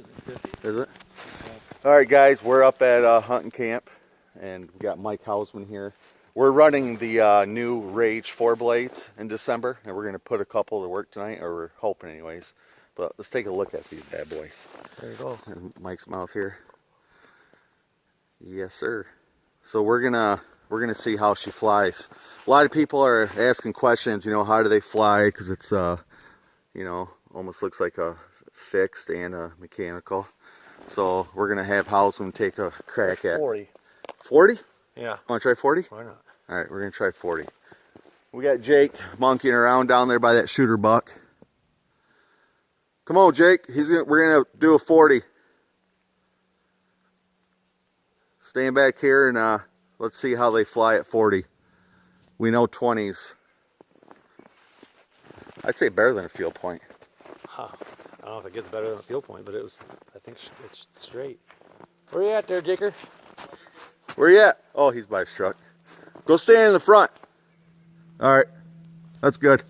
Is it? Alright guys, we're up at hunting camp and we got Mike Hausman here. We're running the new Rage 4 blades in December and we're going to put a couple to work tonight, or we're hoping anyways. But let's take a look at these bad boys. There you go. And Mike's mouth here. Yes sir. So we're gonna see how she flies. A lot of people are asking questions, how do they fly, because it's almost looks like a fixed and a mechanical. So we're gonna have Hausman take a crack at 40. 40? Yeah. Want to try 40? Why not? All right, we're gonna try 40. We got Jake monkeying around down there by that shooter buck. Come on, Jake. We're gonna do a 40. Stand back here and let's see how they fly at 40. We know 20s. I'd say better than a field point. Huh. I don't know if it gets better than a field point, but I think it's straight. Where you at there, Jaker? Where you at? Oh, he's by his truck. Go stand in the front. All right, that's good.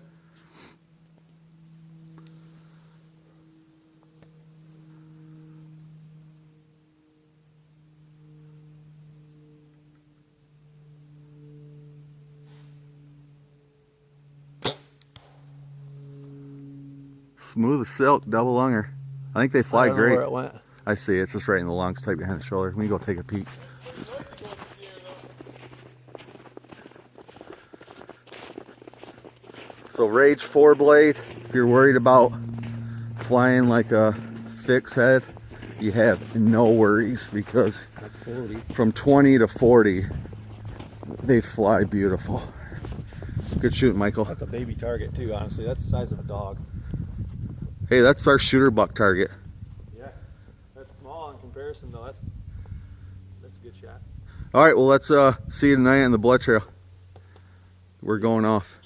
Smooth as silk, double lunger. I think they fly great. Where it went. I see, it's just right in the lungs, tight behind the shoulder. Let me go take a peek. So Rage 4 blade, if you're worried about flying like a fixed head, you have no worries, because That's 40. from 20 to 40, they fly beautiful. Good shooting, Michael. That's a baby target too, honestly. That's the size of a dog. Hey, that's our shooter buck target. Yeah. That's small in comparison though. That's a good shot. All right, well, let's see you tonight on the blood trail. We're going off.